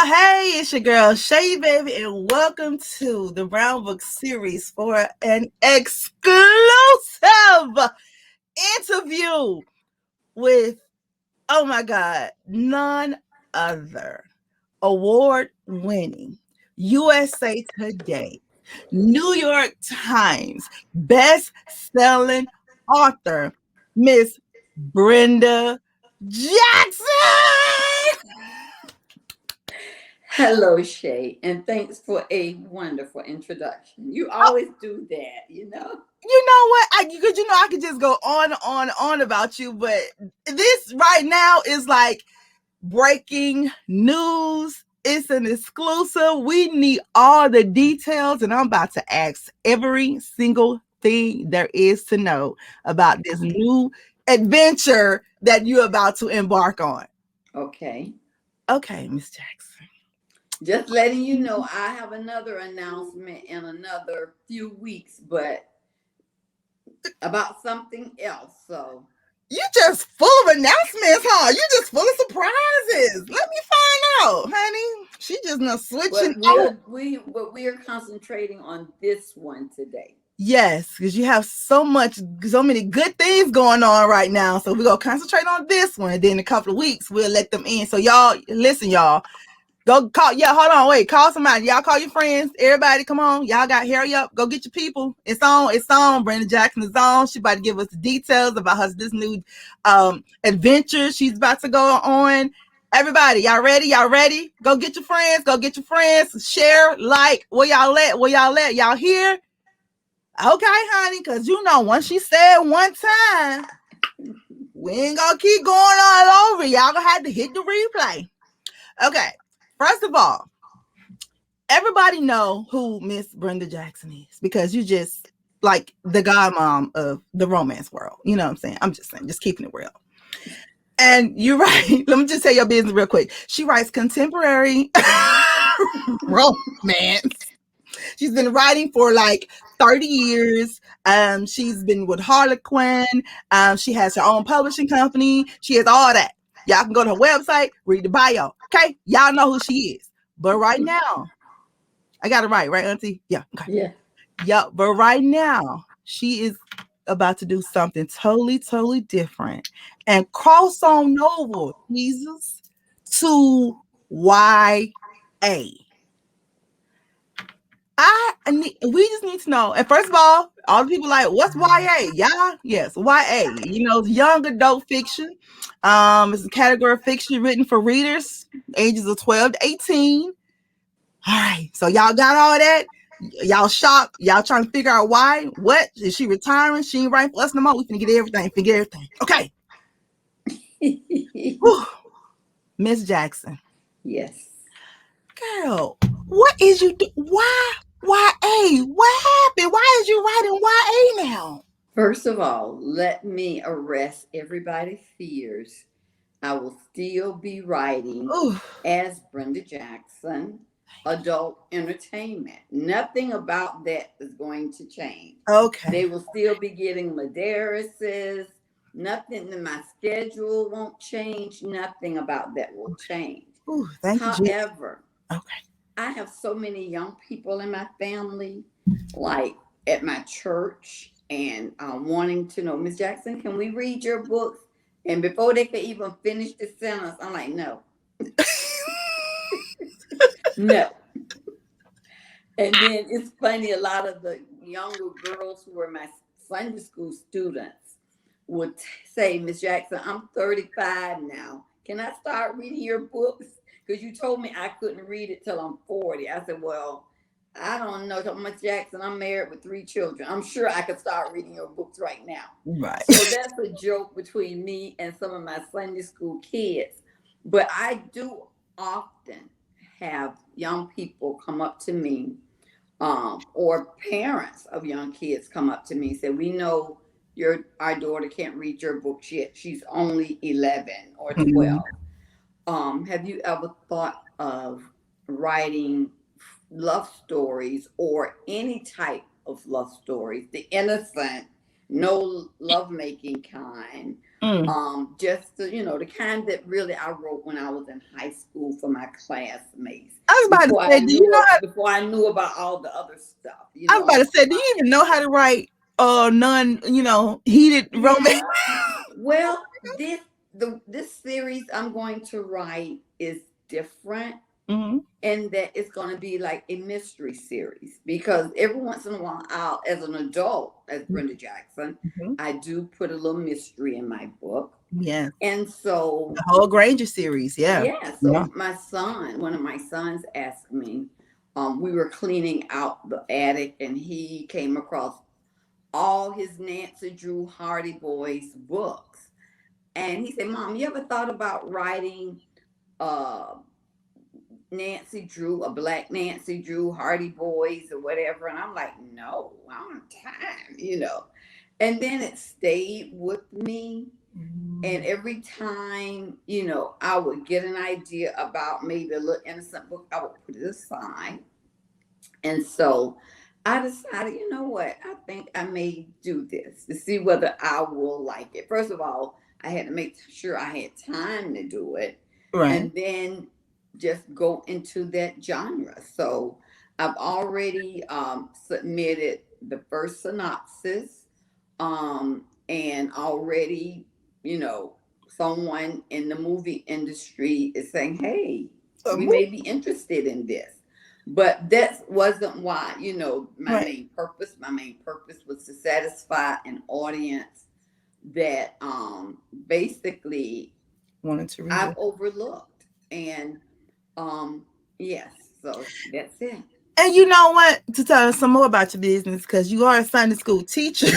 Hey, it's your girl Shay Baby, and welcome to the Brown Book series for an exclusive interview with, oh my God, none other award winning USA Today, New York Times best selling author, Miss Brenda Jackson. Hello, Shay, and thanks for a wonderful introduction. You always do that, you know. You know what? I could just go on about you, but this right now is like breaking news. It's an exclusive. We need all the details, and I'm about to ask every single thing there is to know about this new adventure that you're about to embark on. Okay. Okay, Miss Jackson. Just letting you know, I have another announcement in another few weeks, but about something else. So, You just full of announcements, huh? You just full of surprises. Let me find out, honey. She just not switching. but we are concentrating on this one today. Yes, because you have so many good things going on right now. So we're gonna concentrate on this one. And then in a couple of weeks, we'll let them in. So y'all, listen, y'all. Go call. Yeah, hold on, wait. Call somebody. Y'all call your friends. Everybody, come on. Y'all got hurry up. Go get your people. It's on. It's on. Brenda Jackson is on. She about to give us the details about this new adventure she's about to go on. Everybody, y'all ready? Y'all ready? Go get your friends. Go get your friends. Share, like. Where y'all at? Where y'all at? Y'all here? Okay, honey, because once she said one time, we ain't gonna keep going all over. Y'all gonna have to hit the replay. Okay, first of all, everybody know who Miss Brenda Jackson is because you just like the godmom of the romance world. You know what I'm saying? I'm just saying, just keeping it real. And you're right. Let me just tell your business real quick. She writes contemporary romance. She's been writing for like 30 years. She's been with Harlequin. She has her own publishing company. She has all that. Y'all can go to her website, read the bio. Okay? Y'all know who she is. But right now, I got it right, Auntie? Yeah. Okay. Yeah. Yep. But right now, she is about to do something totally different and cross on over, Jesus, to YA. We just need to know. And first of all the people like, what's YA? Yeah, yes, YA. Young adult fiction. It's a category of fiction written for readers ages of 12 to 18. All right, so y'all got all that. Y'all shocked. Y'all trying to figure out why. What is she retiring? She ain't writing for us no more. We finna get everything. Figure everything. Okay. Miss Jackson. Yes. Girl, what is you do? Why? YA? What happened? Why is you writing YA now? First of all, let me arrest everybody's fears. I will still be writing Ooh, as Brenda Jackson, adult entertainment. Nothing about that is going to change. They okay. will still be getting Madarises. Nothing in my schedule won't change. Nothing about that will change. Ooh, thank you, Jesus. However, Okay. I have so many young people in my family, like at my church, and wanting to know, Miss Jackson, can we read your books? And before they could even finish the sentence, I'm like, no, no. And then it's funny, a lot of the younger girls who were my Sunday school students would say, Miss Jackson, I'm 35 now. Can I start reading your books? Because you told me I couldn't read it till I'm 40. I said, well, I don't know. Miss Jackson, I'm married with 3 children. I'm sure I could start reading your books right now. Right. So that's a joke between me and some of my Sunday school kids. But I do often have young people come up to me, or parents of young kids come up to me and say, we know our daughter can't read your books yet. She's only 11 or 12. Have you ever thought of writing love stories or any type of love stories, the innocent, no lovemaking kind, Just to, the kind that really I wrote when I was in high school for my classmates. I was about to say, do you know how? Before I knew about all the other stuff, I was about to say, do you even know how to write heated romance? Well, this series I'm going to write is different. And that it's going to be like a mystery series, because every once in a while, as an adult, as Brenda Jackson, I do put a little mystery in my book. Yeah. And so the whole Granger series, yeah. Yeah. So one of my sons asked me, we were cleaning out the attic and he came across all his Nancy Drew Hardy Boys books. And he said, Mom, you ever thought about writing Nancy Drew, a black Nancy Drew, Hardy Boys or whatever? And I'm like, no, I don't have time, And then it stayed with me. And every time, I would get an idea about maybe a little innocent book, I would put it aside. And so I decided, you know what? I think I may do this to see whether I will like it. First of all, I had to make sure I had time to do it. Right. And then just go into that genre. So I've already submitted the first synopsis, and already, someone in the movie industry is saying, hey, we may be interested in this. But that wasn't why, my main purpose. My main purpose was to satisfy an audience that basically wanted to read I've overlooked. And yes, so that's it. And you know what? To tell us some more about your business, because you are a Sunday school teacher.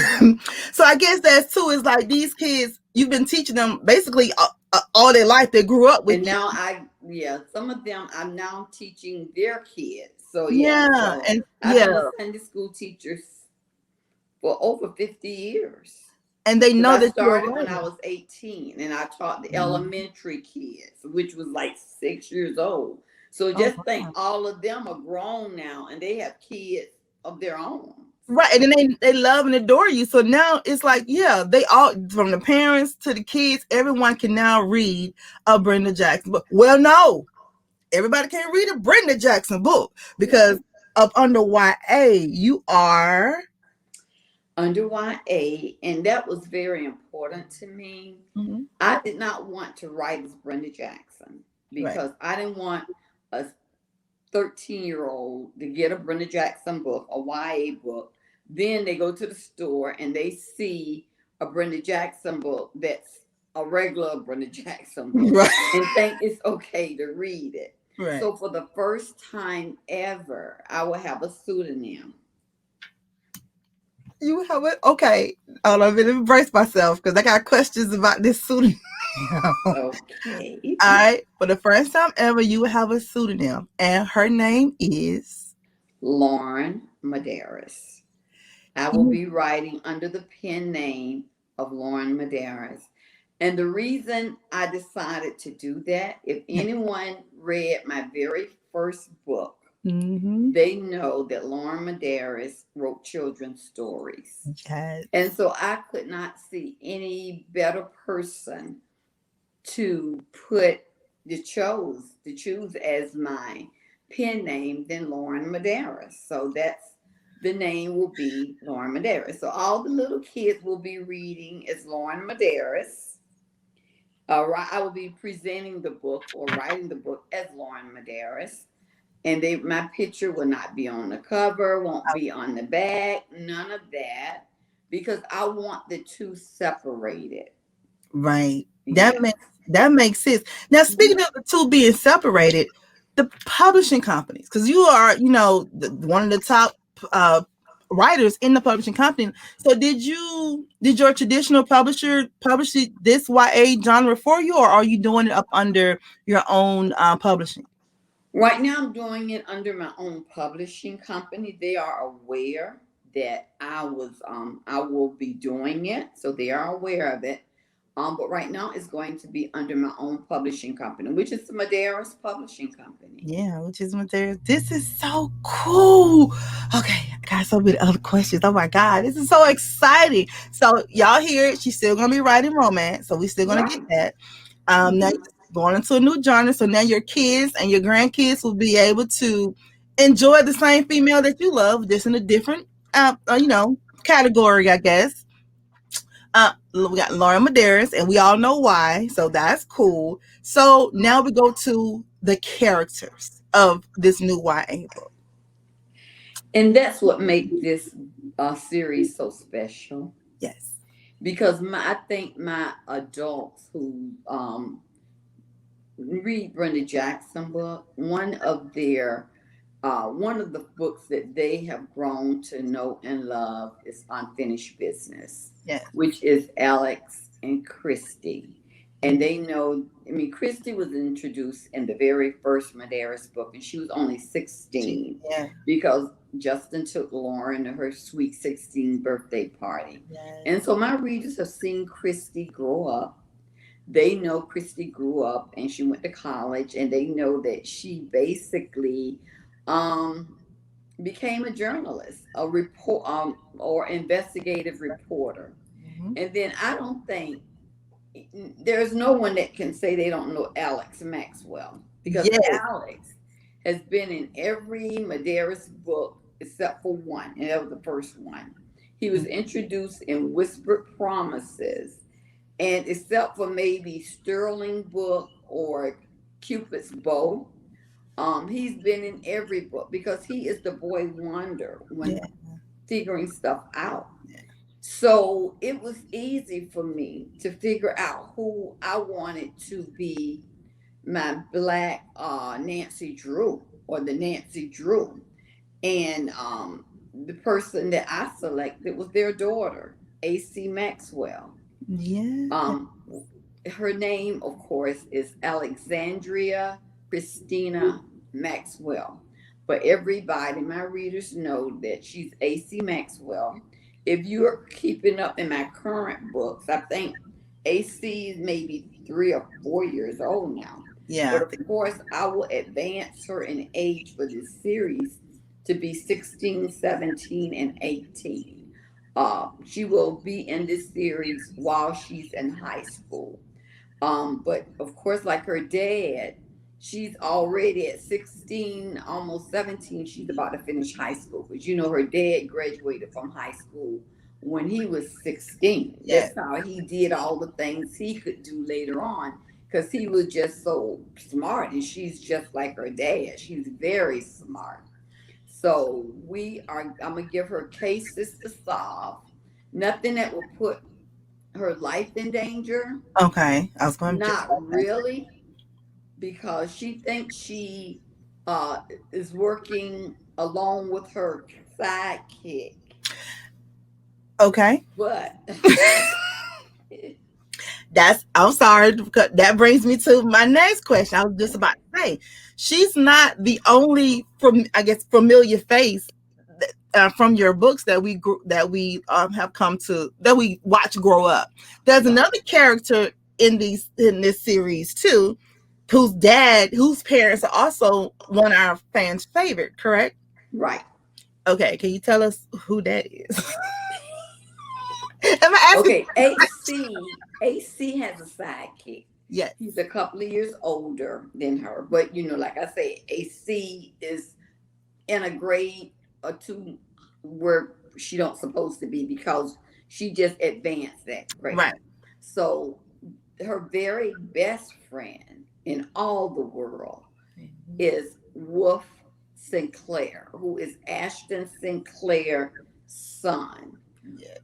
So I guess that's too, is like these kids, you've been teaching them basically all their life. They grew up with and you. Now some of them I'm now teaching their kids. So and I've been a Sunday school teacher for over 50 years. And they know I that started when I was 18, and I taught the elementary kids, which was like 6 years old. So just think, all of them are grown now, and they have kids of their own. Right, and then they love and adore you. So now it's like, they all, from the parents to the kids, everyone can now read a Brenda Jackson book. Well, no, everybody can't read a Brenda Jackson book because of under YA. You are under YA, and that was very important to me. I did not want to write as Brenda Jackson because I didn't want a 13-year-old to get a Brenda Jackson book, a YA book. Then they go to the store and they see a Brenda Jackson book that's a regular Brenda Jackson book and think it's okay to read it. So for the first time ever, I will have a pseudonym. You have it? Okay. Hold on, let me brace myself because I got questions about this pseudonym. Okay. All right. For the first time ever, you will have a pseudonym, and her name is Lorren Madaris. I will be writing under the pen name of Lorren Madaris. And the reason I decided to do that, if anyone read my very first book, they know that Lorren Madaris wrote children's stories. Yes. And so I could not see any better person to choose as my pen name than Lorren Madaris. So that's the name will be Lorren Madaris. So all the little kids will be reading as Lorren Madaris. I will be presenting the book or writing the book as Lorren Madaris. And my picture will not be on the cover, won't be on the back, none of that, because I want the two separated. Right. That makes sense. Now, speaking of the two being separated, the publishing companies, because you are, one of the top writers in the publishing company. So did your traditional publisher publish this YA genre for you, or are you doing it up under your own publishing? Right now, I'm doing it under my own publishing company. They are aware that I will be doing it, so they are aware of it. But right now it's going to be under my own publishing company, which is the Madaris Publishing Company. Yeah, which is what there. This is so cool. Okay, I got so many other questions. Oh my god, this is so exciting. So y'all hear it? She's still gonna be writing romance, so we still gonna get Right. that. Now Hmm. you're going into a new genre, so now your kids and your grandkids will be able to enjoy the same female that you love, just in a different, category, I guess. We got Lorren Madaris, and we all know why, so that's cool. So now we go to the characters of this new YA book. And that's what makes this series so special. Yes. Because I think my adults who read Brenda Jackson book, one of the books that they have grown to know and love is Unfinished Business, Yes. which is Alex and Christy. And they know, I mean, Christy was introduced in the very first Madaris book, and she was only 16 Yeah. because Justin took Lauren to her sweet 16 birthday party. Yes. And so my readers have seen Christy grow up. They know Christy grew up and she went to college, and they know that she basically um, became a journalist, a report, or investigative reporter. Mhm. And then I don't think there's no one that can say they don't know Alex Maxwell, because Yes. Alex has been in every Madaris book except for one, and that was the first one. He was introduced in Whispered Promises, and except for maybe Sterling book or Cupid's Bow, he's been in every book because he is the boy wonder when Yeah. figuring stuff out. So it was easy for me to figure out who I wanted to be my black Nancy Drew, or the Nancy Drew. And the person that I selected was their daughter, AC Maxwell. Yeah. Um, her name, of course, is Alexandria Christina Maxwell. But everybody, my readers, know that she's AC Maxwell. If you're keeping up in my current books, I think AC is maybe 3 or 4 years old now. Yeah. But of course, I will advance her in age for this series to be 16, 17, and 18. She will be in this series while she's in high school. But of course, like her dad, she's already at 16, almost 17. She's about to finish high school. Because her dad graduated from high school when he was 16. Yeah. That's how he did all the things he could do later on, because he was just so smart. And she's just like her dad. She's very smart. So I'm going to give her cases to solve. Nothing that will put her life in danger. Okay. I was going to just. Not really, because she thinks she uh, is working along with her sidekick. Okay. But I'm sorry, because that brings me to my next question. I was just about to say, she's not the only, from I guess, familiar face from your books that have come to, that we watch grow up. There's right, another character in this series too, whose parents are also one of our fans' favorite. Correct? right. Okay, can you tell us who that is? Am I asking? Okay, AC has a sidekick. Yes. He's a couple of years older than her, but like I say, AC is in a grade or two where she don't supposed to be, because she just advanced that grade. Right. So her very best friend in all the world is Wolf Sinclair, who is Ashton Sinclair's son. Yes.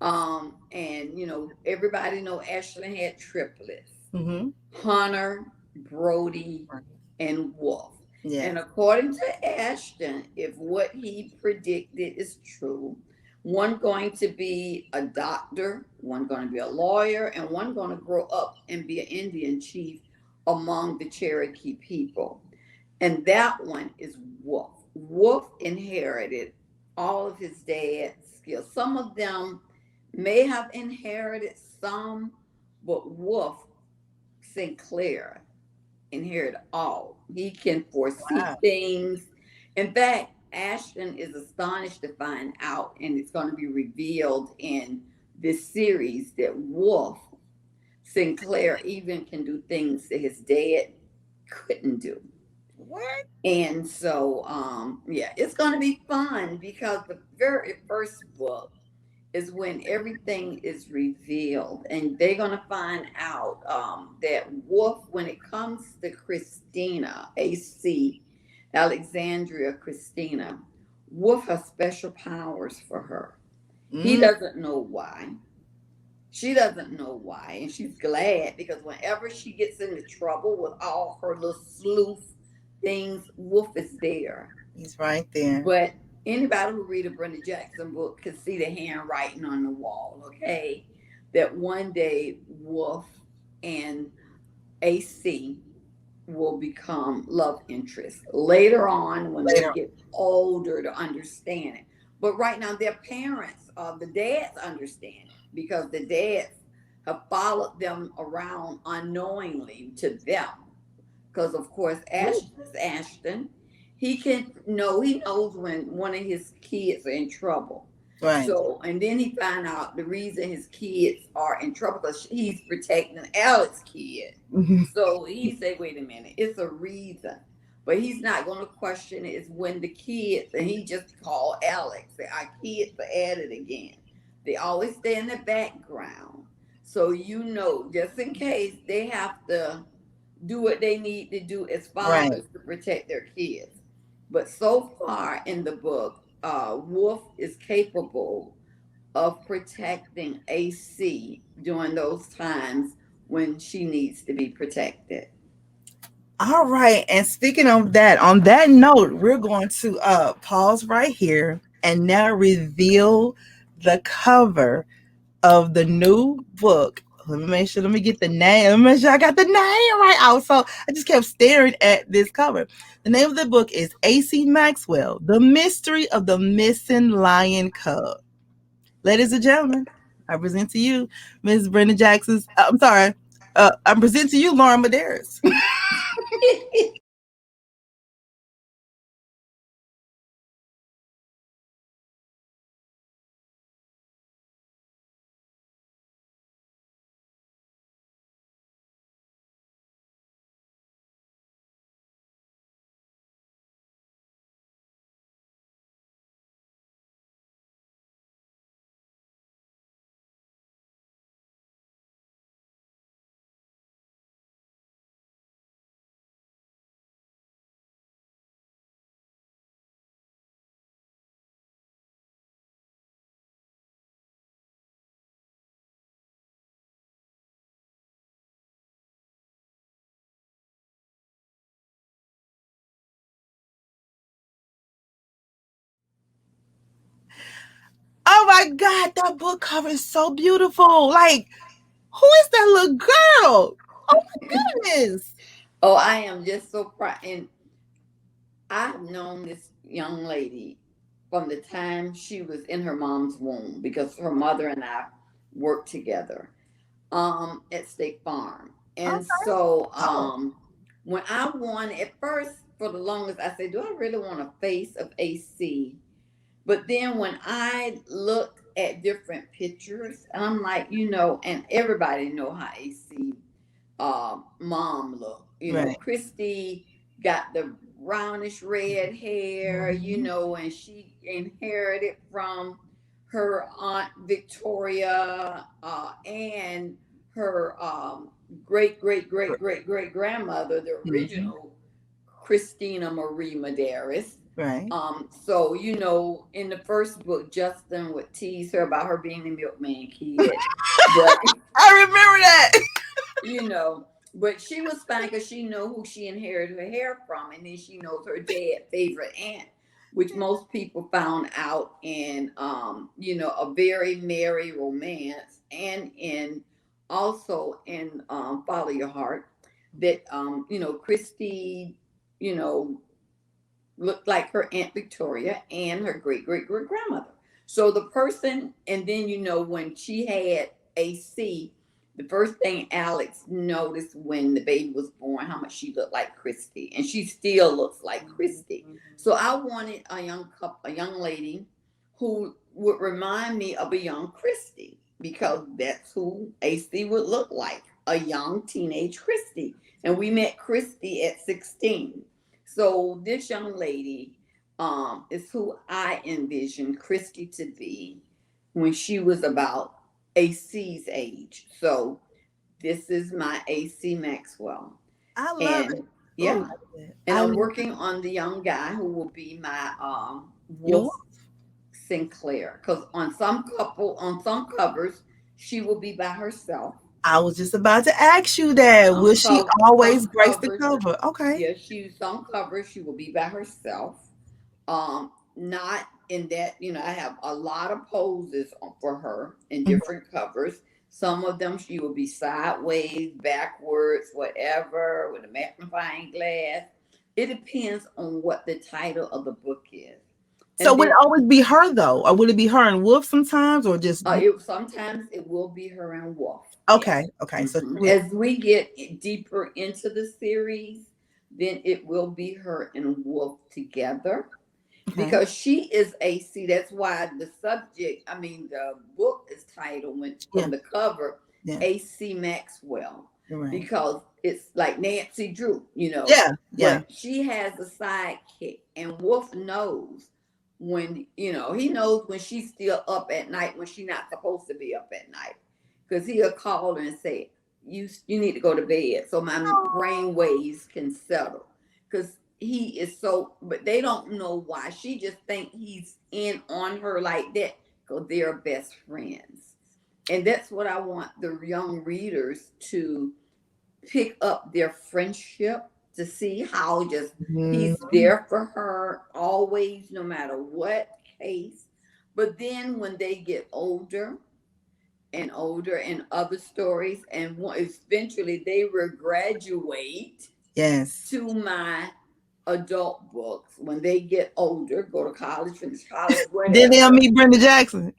And everybody know Ashton had triplets: Mm-hmm. Hunter, Brody, and Wolf. Yeah. And according to Ashton, if what he predicted is true, one going to be a doctor, one going to be a lawyer, and one going to grow up and be an Indian chief among the Cherokee people. And that one is Wolf. Wolf inherited all of his dad's skills. Some of them may have inherited some, but Wolf Sinclair inherit all. He can foresee Wow. things. In fact, Ashton is astonished to find out, and it's going to be revealed in this series, that Wolf Sinclair even can do things that his dad couldn't do. What? And so, yeah, it's going to be fun because the very first book is when everything is revealed, and they're going to find out that Wolf, when it comes to Christina, AC, Alexandria Christina, Wolf has special powers for her. He Mm, doesn't know why. She doesn't know why, and she's glad because whenever she gets into trouble with all her little sleuth things, Wolf is there. he's right there. But anybody who read a Brenda Jackson book can see the handwriting on the wall, okay? That one day Wolf and AC will become love interests later on when they Later. get older to understand it. But right now, their parents, the dads understand it because the dads have followed them around unknowingly to them. Because of course, Ashton's Ashton. He knows when one of his kids are in trouble. Right. So, and then he find out the reason his kids are in trouble because he's protecting Alex's kid. So he say, wait a minute, it's a reason. But he's not going to question it. It's when the kids, and he just called Alex, say, our kids are at it again. They always stay in the background. So, just in case they have to do what they need to do as Right. fathers to protect their kids. But so far in the book, Wolf is capable of protecting AC during those times when she needs to be protected. All right. And speaking of that, on that note, we're going to pause right here and now reveal the cover of the new book. Let me make sure, let me get the name. Let me make sure I got the name right. Also, I just kept staring at this cover. The name of the book is AC Maxwell, The Mystery of the Missing Lion Cub. Ladies and gentlemen, I present to you Miss Brenda Jackson's, I'm sorry, I'm presenting to you Lorren Madaris. Oh my God, that book cover is so beautiful. Like, who is that little girl? Oh my goodness. Oh, I am just so proud. And I've known this young lady from the time she was in her mom's womb because her mother and I worked together at State Farm. And Okay. so Oh, when I won at first, for the longest, I said, do I really want a face of AC? But then when I looked at different pictures, and I'm like, and everybody know how AC mom look. right. Christy got the brownish red hair, Mhm. and she inherited from her aunt Victoria and her great great great great great grandmother, the Mhm. original Christina Marie Madaris. Right. So in the first book, Justin would tease her about her being a milkman kid, but I remember that. you know, but she was fine because she know who she inherited her hair from, and then she knows her dad' favorite aunt, which most people found out in, a very merry romance, and in also in Follow Your Heart, that Christy, you know, looked like her Aunt Victoria and her great great great grandmother. So the person, and then when she had AC, the first thing Alex noticed when the baby was born, how much she looked like Christy, and she still looks like Christy. So I wanted a young lady who would remind me of a young Christy, because that's who AC would look like, a young teenage Christy. And we met Christy at 16. So this young lady is who I envisioned Christy to be when she was about AC's age. So this is my AC Maxwell. I love And it. yeah. Ooh, And I'm working on the young guy who will be my Yo, Wolf Sinclair. Because on some covers, she will be by herself. I was just about to ask you that. Will she always Some grace the covers, cover? Okay. yeah, some covers she will be by herself. Not in that, I have a lot of poses for her in different covers. Some of them she will be sideways, backwards, whatever, with a magnifying glass. It depends on what the title of the book is. So would it always be her though, or would it be her and Wolf sometimes, or just? Sometimes it will be her and Wolf. Okay, yes. okay. So As we get deeper into the series, then it will be her and Wolf together. Okay. Because she is AC. That's why the book is titled from the cover, AC Maxwell. Right. Because it's like Nancy Drew, Yeah. But she has a sidekick, and Wolf knows when, he knows when she's still up at night, when she's not supposed to be up at night. Because he'll call her and say, you need to go to bed so my brain waves can settle. Because he is so, but they don't know why. She just think he's in on her like that because they're best friends. And that's what I want the young readers to pick up, their friendship, to see how just he's there for her always, no matter what case. But then when they get older and older in other stories, and eventually they will graduate to my adult books. When they get older, go to college, finish college, whatever. Then they'll meet Brenda Jackson.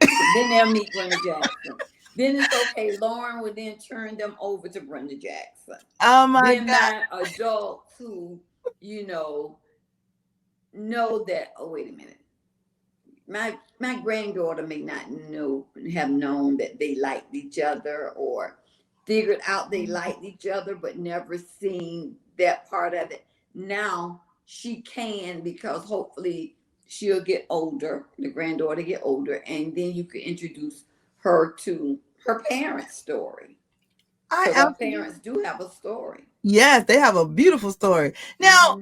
Then it's okay. Lorren would then turn them over to Brenda Jackson. Oh my God. My adults who, know that, oh, wait a minute. My granddaughter may not have known that they liked each other, or figured out they liked each other, but never seen that part of it. Now she can, because hopefully she'll get older, the granddaughter get older, and then you can introduce her to her parents' story. Our parents do have a story. Yes, they have a beautiful story. Now,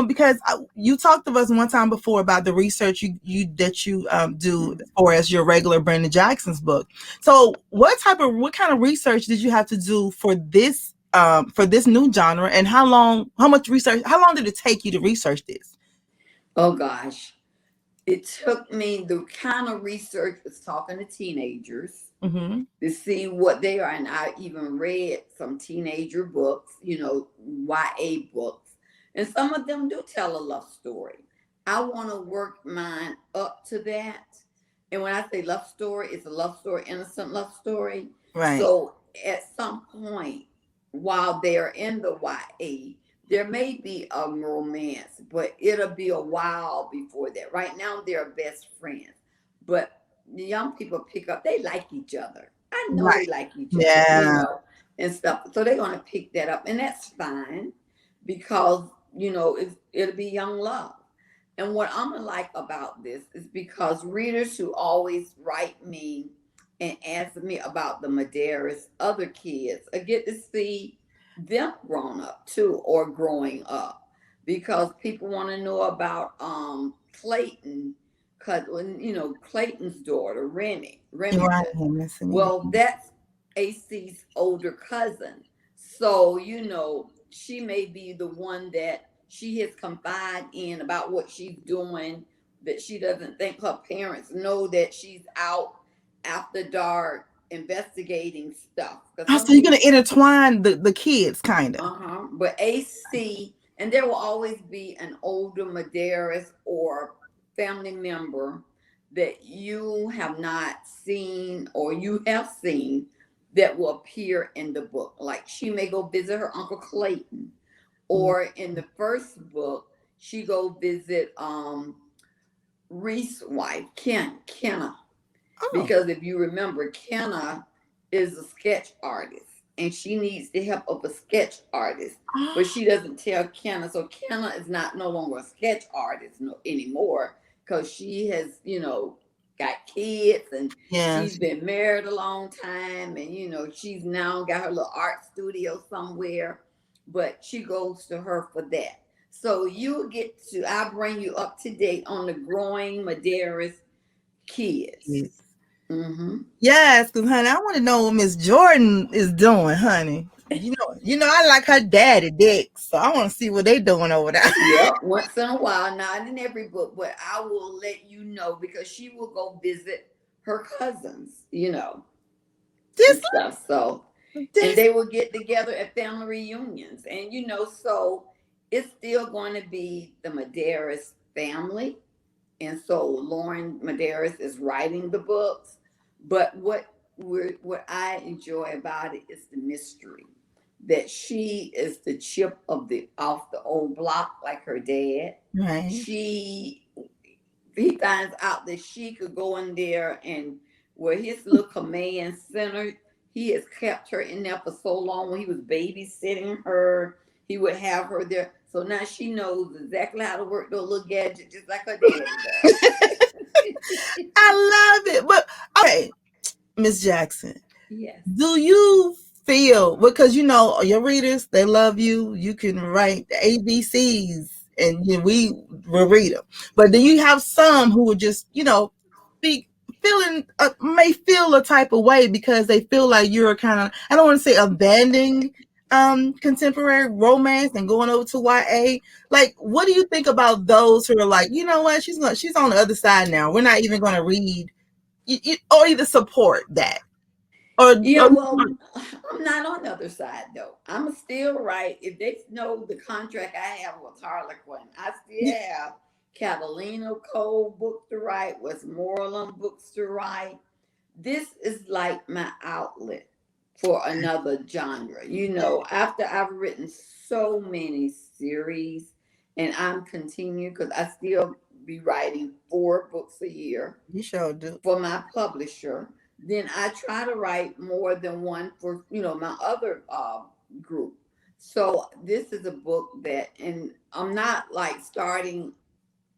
because you talked to us one time before about the research you do for as your regular Brenda Jackson's book. So what kind of research did you have to do for this new genre, and how long did it take you to research this? Oh gosh. It took me, the kind of research was talking to teenagers to see what they are. And I even read some teenager books, YA books. And some of them do tell a love story. I want to work mine up to that. And when I say love story, it's a love story, innocent love story. Right. So at some point, while they're in the YA, there may be a romance, but it'll be a while before that. Right now, they're best friends. But the young people pick up, they like each other. I know they like each other, and stuff. So they're going to pick that up. And that's fine, because, it'll be young love. And what I'm going to like about this is because readers who always write me and ask me about the Madaris, other kids, I get to see them grown up too, or growing up, because people want to know about Clayton, because Clayton's daughter Remington. Right. Well, that's AC's older cousin, so she may be the one that she has confided in about what she's doing, that she doesn't think her parents know that she's out after dark investigating stuff. So you're going to intertwine the kids, kind of. But AC, and there will always be an older Madaris or family member that you have not seen, or you have seen, that will appear in the book. Like she may go visit her Uncle Clayton, or in the first book, she go visit Reese's wife, Kenna. Oh. Because if you remember, Kenna is a sketch artist and she needs the help of a sketch artist. But she doesn't tell Kenna. So Kenna is not no longer a sketch artist anymore because she has, got kids and Yeah. she's been married a long time. And, she's now got her little art studio somewhere. But she goes to her for that. So I'll bring you up to date on the growing Madaris kids. Yes. Mm-hmm. Yes, because honey, I want to know what Miss Jordan is doing, honey. I like her daddy Dick, so I want to see what they doing over there. Yep, once in a while, not in every book, but I will let you know because she will go visit her cousins, and This, stuff. So, and this, they will get together at family reunions, and so it's still going to be the Madaris family, and so Lorren Madaris is writing the books. But what I enjoy about it is the mystery that she is the chip of the off the old block like her dad. right? He finds out that she could go in there and where his little command center, he has kept her in there for so long. When he was babysitting her, he would have her there. So now she knows exactly how to work those little gadgets just like her dad does. I love it. But okay, Miss Jackson, Yes. do you feel, because your readers, they love you. You can write the ABCs, and we will read them. But then you have some who would just be may feel a type of way because they feel like you're kind of, I don't want to say abandoning contemporary romance and going over to YA. Like, what do you think about those who are like, you know what, she's on the other side now, we're not even going to read, or either support that, Yeah, or well, I'm not on the other side though. I'm still right. If they know the contract I have with Harlequin, I still have Catalina Cole book to write, Westmoreland books to write. This is like my outlet for another genre. After I've written so many series, and I'm continuing because I still be writing 4 books a year you sure do. for my publisher. Then I try to write more than one for my other group. So this is a book that, and I'm not like starting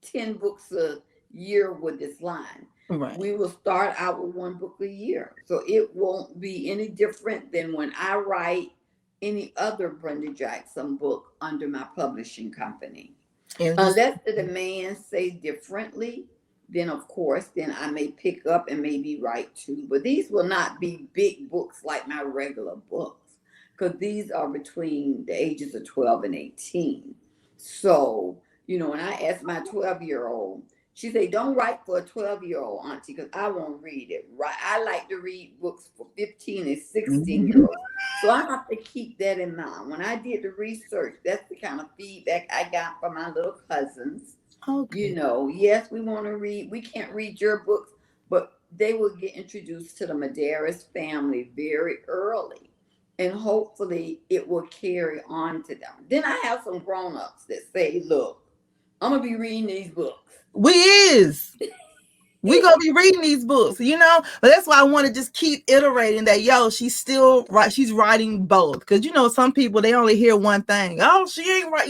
10 books a year with this line. Right. We will start out with 1 book a year. So it won't be any different than when I write any other Brenda Jackson book under my publishing company. Unless the demands say differently, then of course, then I may pick up and maybe write 2. But these will not be big books like my regular books, because these are between the ages of 12 and 18. So, when I asked my 12-year-old, she said, don't write for a 12-year-old, Auntie, because I won't read it. Right? I like to read books for 15 and 16-year-olds. So I have to keep that in mind. When I did the research, that's the kind of feedback I got from my little cousins. Okay. Yes, we want to read. We can't read your books, but they will get introduced to the Madaris family very early. And hopefully it will carry on to them. Then I have some grown-ups that say, look, I'm going to be reading these books. We gonna be reading these books, but that's why I want to just keep iterating that, she's still right. She's writing both, because some people, they only hear one thing. Oh, she ain't right.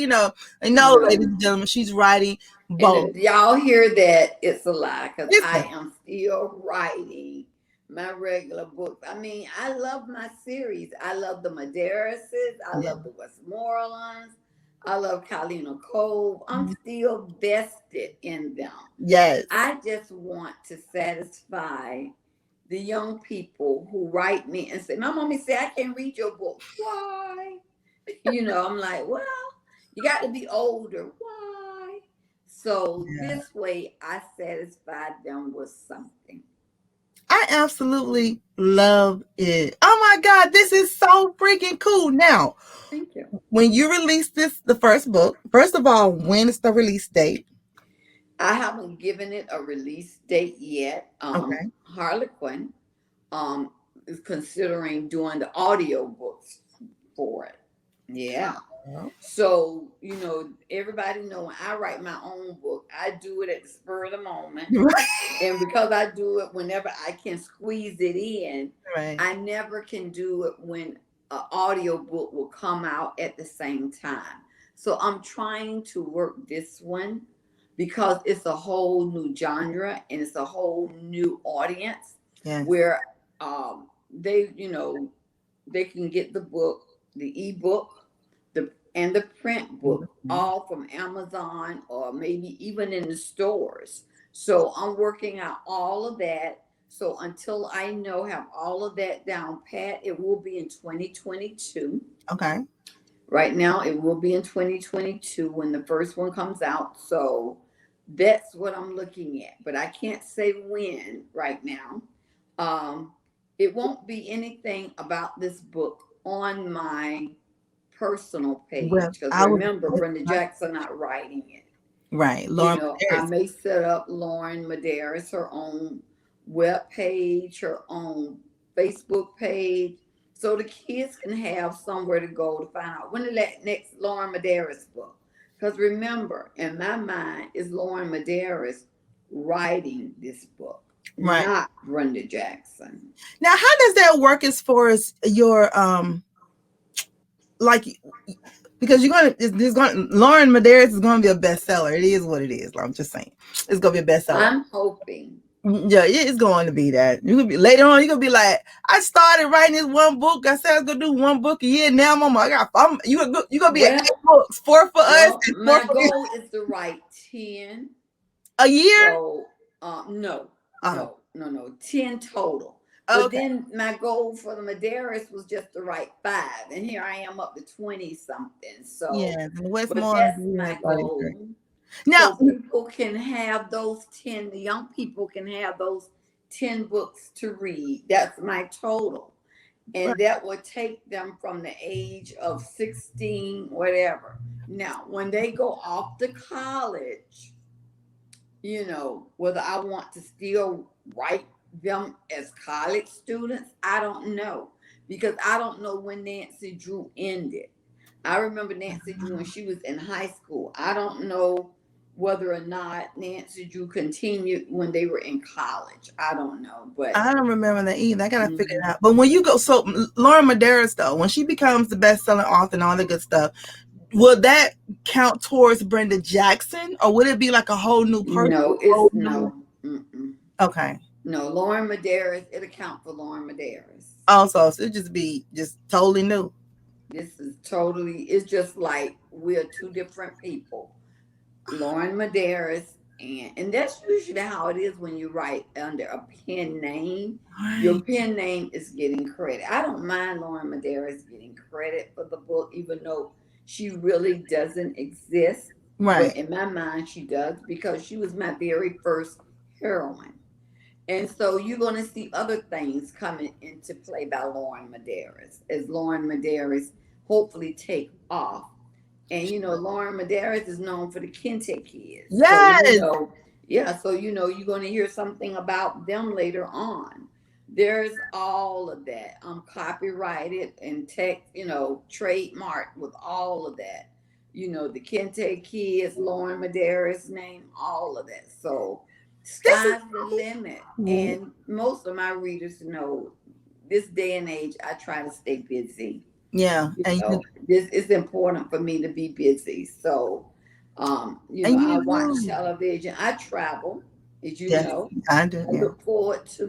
And no, ladies and gentlemen, she's writing both. And if y'all hear that, it's a lie, because I Listen. am still writing my regular books. I mean, I love my series. I love the Madarises. I love the Westmorelands. I love Catalina Cove. I'm still vested in them. Yes. I just want to satisfy the young people who write me and say, my mommy said, I can't read your book. Why? I'm like, well, you got to be older. Why? So this way I satisfied them with something. I absolutely love it. Oh my God, this is so freaking cool. Now, thank you. When you release the first book, first of all, when is the release date? I haven't given it a release date yet. Okay. Harlequin is considering doing the audio books for it. Yeah. So, everybody know when I write my own book, I do it at the spur of the moment. And because I do it whenever I can squeeze it in, I never can do it when an audio book will come out at the same time. So I'm trying to work this one because it's a whole new genre and it's a whole new audience where they, they can get the book, the ebook, and the print book, all from Amazon or maybe even in the stores. So I'm working out all of that. So until I have all of that down pat, it will be in 2022. Okay. Right now, it will be in 2022 when the first one comes out. So that's what I'm looking at. But I can't say when right now. It won't be anything about this book on my personal page. Because remember, Brenda Jackson not writing it. Right. I may set up Lorren Madaris, her own web page, her own Facebook page, so the kids can have somewhere to go to find out when the next Lorren Madaris book. Because remember, in my mind, is Lorren Madaris writing this book, not Brenda Jackson. Now, how does that work as far as your because Lorren Madaris is going to be a bestseller. It is what it is. I'm just saying, it's going to be a bestseller. I'm hoping. Yeah, it's going to be that. You could be later on. You're gonna be like, I started writing this one book. I said I was gonna do one book a year. Now you gonna be at 8 books, 4 for us. My goal is to write 10 a year. So, no, 10 total. But then my goal for the Madaris was just to write 5, and here I am up to 20 something. So that's my goal. Now so people can have those 10. The young people can have those 10 books to read. That's my total, and that would take them from the age of 16, whatever. Now, when they go off to college, whether I want to still write them as college students, I don't know, because I don't know when Nancy Drew ended. I remember Nancy Drew when she was in high school. I don't know whether or not Nancy Drew continued when they were in college. I don't know, but I don't remember that either. I gotta figure it out. But when you go, so Lorren Madaris, though, when she becomes the best-selling author and all the good stuff, will that count towards Brenda Jackson, or would it be like a whole new person? No. Okay. No, Lorren Madaris, it'll count for Lorren Madaris. Also, so it'll be totally new. This is it's just like we're 2 different people. Lorren Madaris, and that's usually how it is when you write under a pen name. Your pen name is getting credit. I don't mind Lorren Madaris getting credit for the book, even though she really doesn't exist. Right. But in my mind, she does, because she was my very first heroine. And so you're going to see other things coming into play by Lorren Madaris as Lorren Madaris hopefully take off. And, Lorren Madaris is known for the Kente kids. Yes. So, you're going to hear something about them later on. There's all of that. Copyrighted and trademarked with all of that. The Kente kids, Lorren Madaris name, all of that. So sky's the limit. And most of my readers know this day and age, I try to stay busy. Yeah. This is important for me to be busy. So, I watch television. I travel, as you know. I do. I look forward to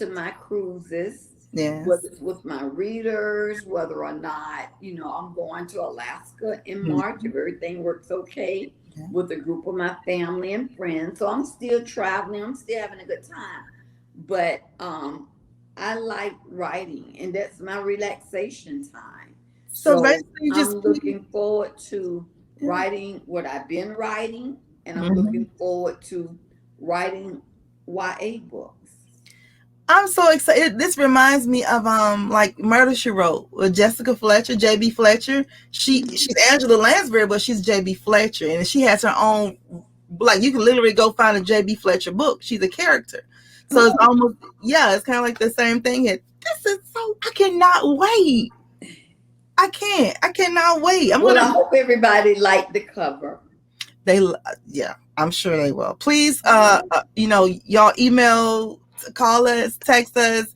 my cruises. Yes. Whether it's with my readers, whether or not, I'm going to Alaska in March, if everything works okay, with a group of my family and friends. So I'm still traveling. I'm still having a good time. But I like writing, and that's my relaxation time. So basically, I'm looking forward to writing what I've been writing, and I'm looking forward to writing YA books. I'm so excited. This reminds me of like Murder, She Wrote with Jessica Fletcher, JB Fletcher. She's Angela Lansbury, but she's JB Fletcher, and she has her own. Like, you can literally go find a JB Fletcher book. She's a character. So it's almost, yeah, it's kind of like the same thing here. This is so, I cannot wait. I cannot wait. I'm Well, gonna, I hope everybody liked the cover. they, yeah, I'm sure they will. Please, y'all email, call us, text us,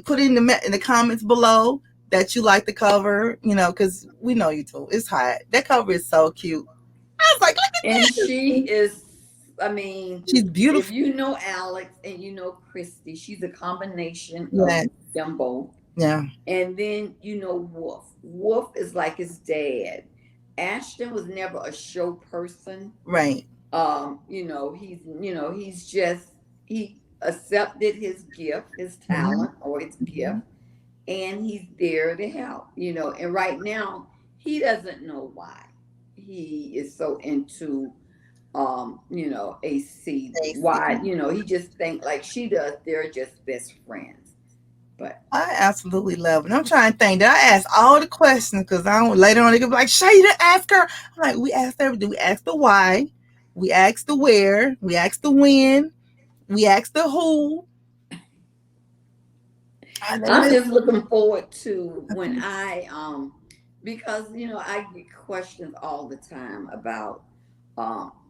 put in the comments below that you like the cover, because we know you do. It's hot. That cover is so cute. I was like, look And at this. she is, I mean, She's if beautiful. you know Alex and you know Christy, she's a combination of Yeah, them both. yeah, And then you know Wolf. Wolf is like his dad. Ashton was never a show person. right. He's just he accepted his gift, his Mm-hmm. talent or his gift, Mm-hmm. and he's there to help. And right now he doesn't know why he is so into AC. Why, he just think like she does, they're just best friends. But I absolutely love it. I'm trying to think. Did I ask all the questions? Because I don't, later on they could be like, Shay, you didn't ask her. I'm like, we asked everything. We asked the why, we asked the where, we asked the when, we asked the who. I'm just looking forward to when Okay. because I get questions all the time about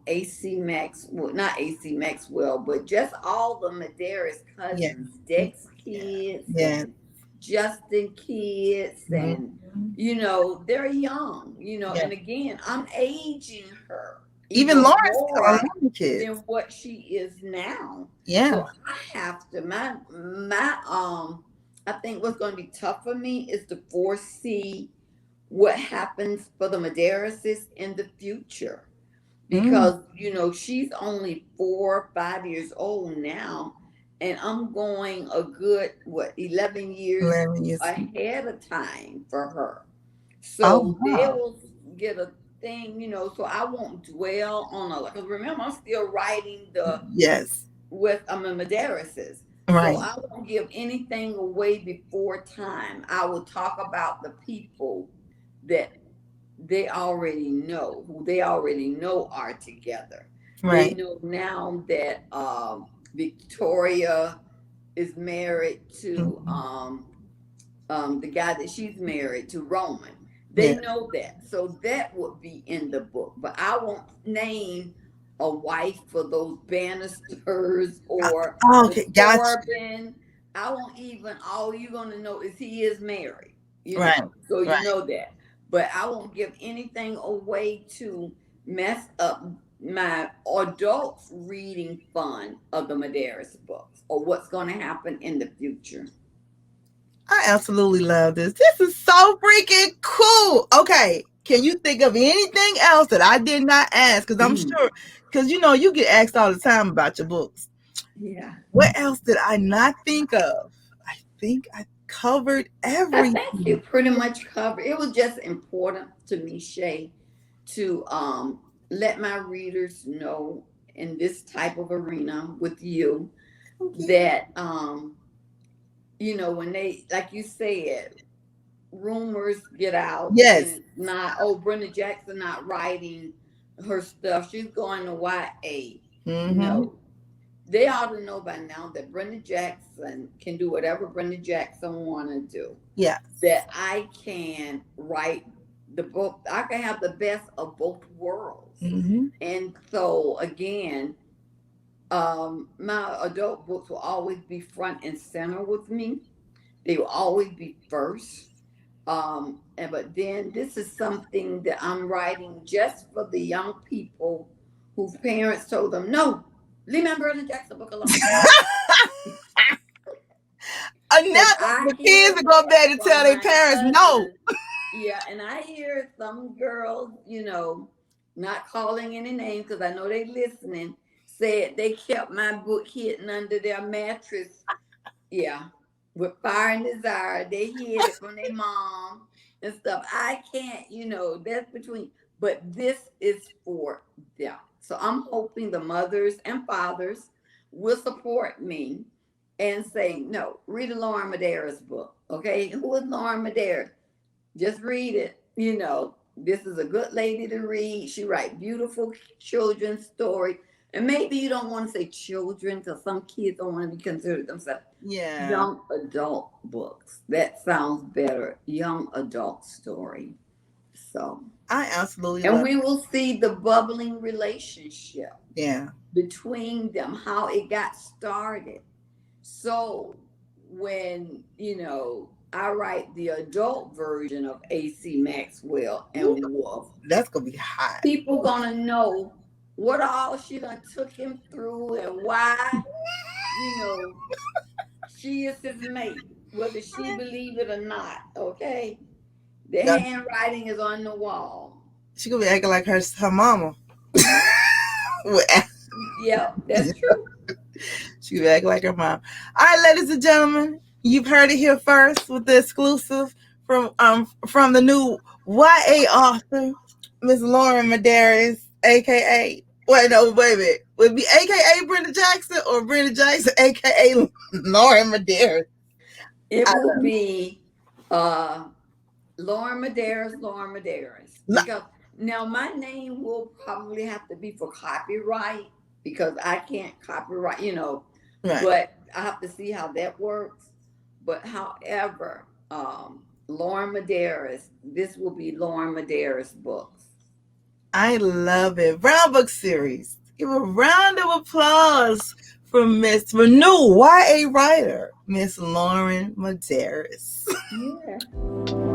AC Maxwell, not AC Maxwell, but just all the Madaris Yeah. cousins, Dex kids Yeah. and Justin kids, and Mhm. they're young, Yeah. and again, I'm aging her Even even Lawrence are more Lauren than kids. what she is now. Yeah. So I have to my I think what's going to be tough for me is to foresee what happens for the Madarises in the future, Mm. because she's only 4 or 5 years old now, and I'm going a good 11 years 11 years. ahead of time for her, Oh, so they wow. will get a thing, so I won't dwell on a, because remember I'm still writing the Yes. with Madarises. So Right. I won't give anything away before time. I will talk about the people that who they already know are together. They Right. know now that Victoria is married to Mhm. the guy that she's married to, Roman. They Yeah. know that. So that would be in the book. But I won't name a wife for those Bannisters or the Okay. Gotcha. Corbin. I won't even, all you're going to know is he is married, Right. So you Right. know that. But I won't give anything away to mess up my adults reading fun of the Madaris books or what's going to happen in the future. I absolutely love this. This is so freaking cool. Okay. Can you think of anything else that I did not ask? Because I'm sure, because you get asked all the time about your books. Yeah. What else did I not think of? I think I covered I think you everything. pretty much covered. It was just important to me, Shay, to let my readers know in this type of arena with you Thank you. that when they, like you said, rumors get out and Yes. it's not, oh, Brenda Jackson not writing her stuff, she's going to YA. Mm-hmm. No, they ought to know by now that Brenda Jackson can do whatever Brenda Jackson want to do. Yeah. That I can write the book. I can have the best of both worlds. Mm-hmm. And so again, my adult books will always be front and center with me. They will always be first. But then this is something that I'm writing just for the young people whose parents told them, no, leave my Brenda Jackson book alone. Now Because I the kids hear are going back that to from tell their my parents no. cousins. Yeah, and I hear some girls, not calling any names because I know they listening, said they kept my book hidden under their mattress. Yeah, with Fire and Desire. They hid it from their mom and stuff. I can't, that's between, but this is for them. So I'm hoping the mothers and fathers will support me and say, no, read a Lorren Madaris book. Okay, who is Lorren Madaris? Just read it. This is a good lady to read. She write beautiful children's story. And maybe you don't want to say children because some kids don't want to be considered themselves. Yeah. Young adult books. That sounds better. Young adult story. So. I absolutely And love we will see the bubbling relationship. Yeah. Between them, how it got started. So when, I write the adult version of AC Maxwell and Wolf, that's gonna be hot. People gonna know what all she done took him through and why, she is his mate, whether she believe it or not. Okay, the handwriting is on the wall. She gonna be acting like her mama. Yeah, that's true. She gonna be acting like her mom. All right, ladies and gentlemen, you've heard it here first with the exclusive from the new YA author, Miss Lorren Madaris, aka wait a minute. Would it be aka Brenda Jackson or Brenda Jackson aka Lorren Madaris? It will be Lorren Madaris. Because now my name will probably have to be for copyright because I can't copyright, Right. But I have to see how that works. But however, Lorren Madaris, this will be Lorren Madaris books. I love it. Brown Book Series. Give a round of applause for new YA writer, Miss Lorren Madaris. Yeah.